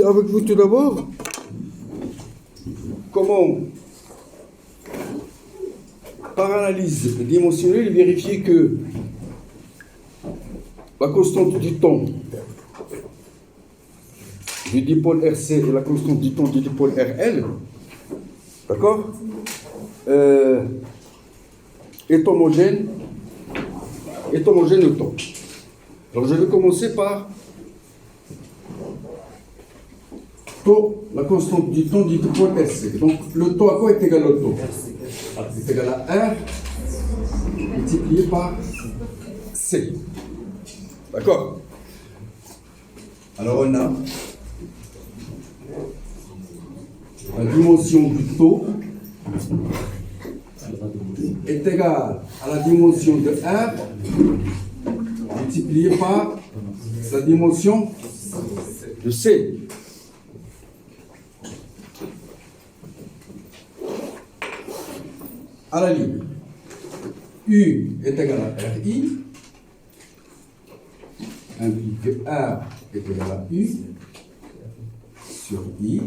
Avec vous tout d'abord, comment, par analyse dimensionnelle, vérifier que la constante du temps du dipôle RC et la constante du temps du dipôle RL, d'accord, est homogène au temps. Alors je vais commencer par taux, la constante du temps du dipôle RC. Donc le taux à quoi est égal au taux? C'est égal à R multiplié par C. D'accord? Alors on a la dimension du taux est égale à la dimension de R multiplié par la dimension de C. À la ligne, U est égal à RI, implique que R est égal à U sur I,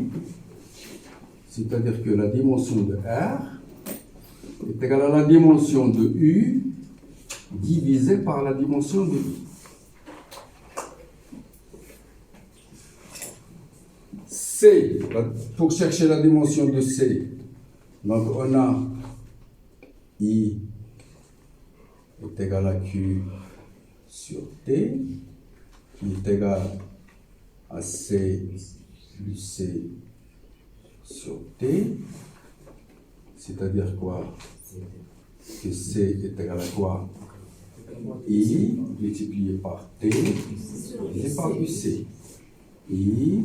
c'est-à-dire que la dimension de R est égale à la dimension de U divisée par la dimension de I. C, pour chercher la dimension de C, donc on a I est égal à Q sur T, qui est égal à C plus C sur T, c'est-à-dire quoi? Que C est égal à quoi? I multiplié par T divisé par UC. I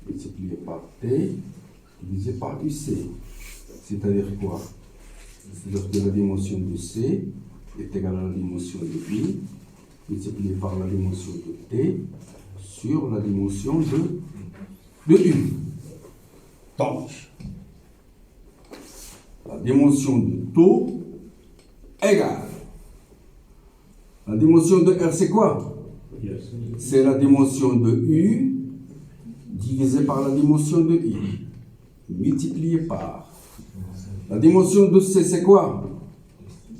multiplié par T divisé par UC. C'est-à-dire quoi? C'est-à-dire que la dimension de C est égale à la dimension de I multiplié par la dimension de T sur la dimension de U. Donc, la dimension de taux égale la dimension de R, c'est quoi? C'est la dimension de U divisée par la dimension de I multiplié par la dimension de C, c'est quoi?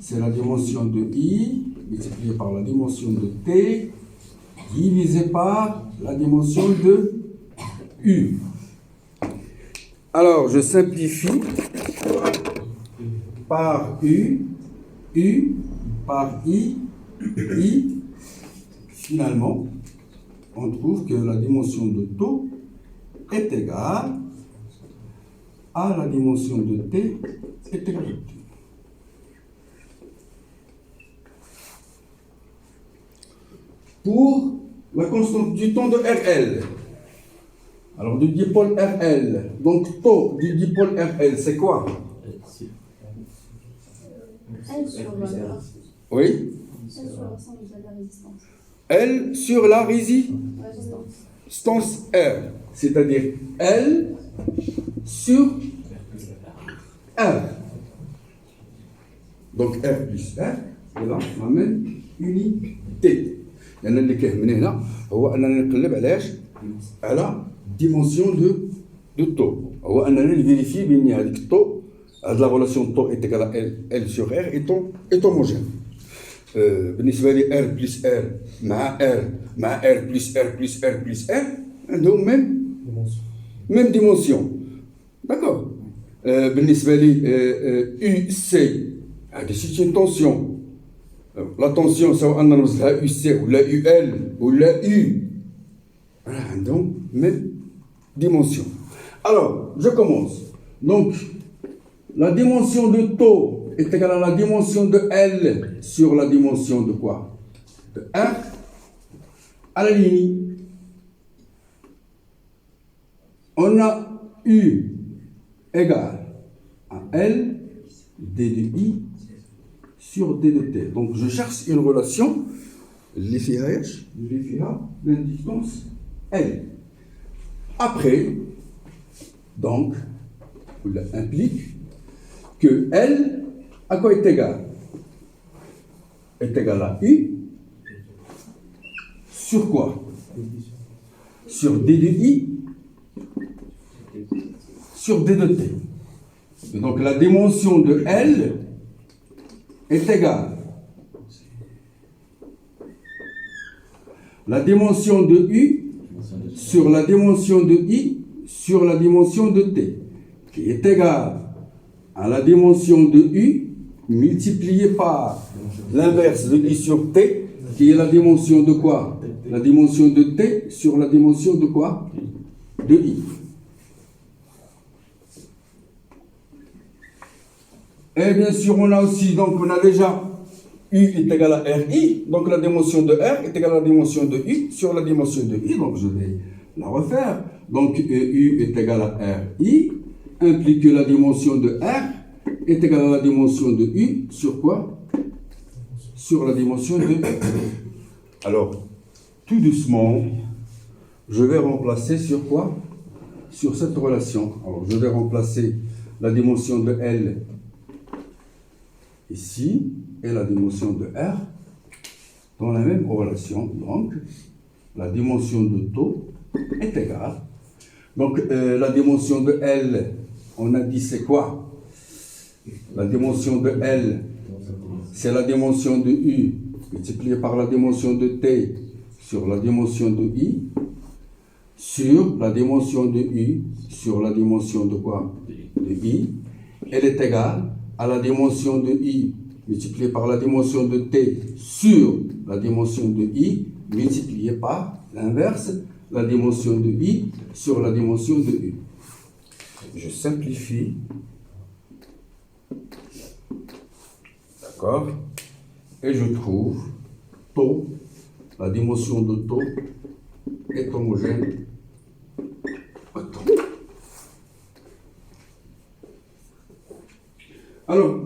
C'est la dimension de I multipliée par la dimension de T divisée par la dimension de U. Alors, je simplifie par U par I. Finalement, on trouve que la dimension de taux est égale à la dimension de T est égale à T. Pour la constante du temps de RL, alors du dipôle RL, donc taux du dipôle RL, c'est quoi? L sur la Oui. L sur l'ensemble de la résistance. L sur la résistance R, c'est-à-dire L sur R. Donc R plus R, et là on amène unité. لأن اللي كيهمنا هنا هو أننا نقلب على dimension de taux. هو أننا نفيريفي بأن هذيك التو هذه لا غولاسيون تو est égale à L sur R est homogène. بالنسبة لي R plus R مع R plus R plus R plus R عندهم même dimension. D'accord. بالنسبة لي UC هذه c'est une tension. La tension سواء نرمزها UC ولا UL ولا U عندهم même dimension. Alors, je commence. Donc, la dimension de taux est égale à la dimension de L sur la dimension de quoi? De R à la ligne. On a U égale à L D de I sur D de T. Donc je cherche une relation, l'effet l'indistance L. Après, donc, cela implique que L à quoi est égal? Est égal à U sur quoi? Sur D de I sur D de T. Et donc la dimension de L est égale la dimension de U sur la dimension de I sur la dimension de T, qui est égale à la dimension de U multipliée par l'inverse de I sur T, qui est la dimension de quoi? La dimension de T sur la dimension de quoi? De I. Et bien sûr, on a déjà U est égal à RI, donc la dimension de R est égale à la dimension de U sur la dimension de I, donc je vais la refaire. Donc U est égal à RI, implique que la dimension de R est égale à la dimension de U sur quoi? Sur la dimension de U. Alors, tout doucement, je vais remplacer sur quoi? Sur cette relation. Alors, je vais remplacer la dimension de L ici et la dimension de R dans la même relation. Donc, la dimension de taux est égale. Donc, la dimension de L, on a dit c'est quoi? La dimension de L, c'est la dimension de U multipliée par la dimension de T sur la dimension de I sur la dimension de U sur la dimension de quoi? De I. Elle est égale à la dimension de I multipliée par la dimension de T sur la dimension de I multipliée par l'inverse, la dimension de I sur la dimension de U. Je simplifie. D'accord? Et je trouve taux, la dimension de taux est homogène. Alors,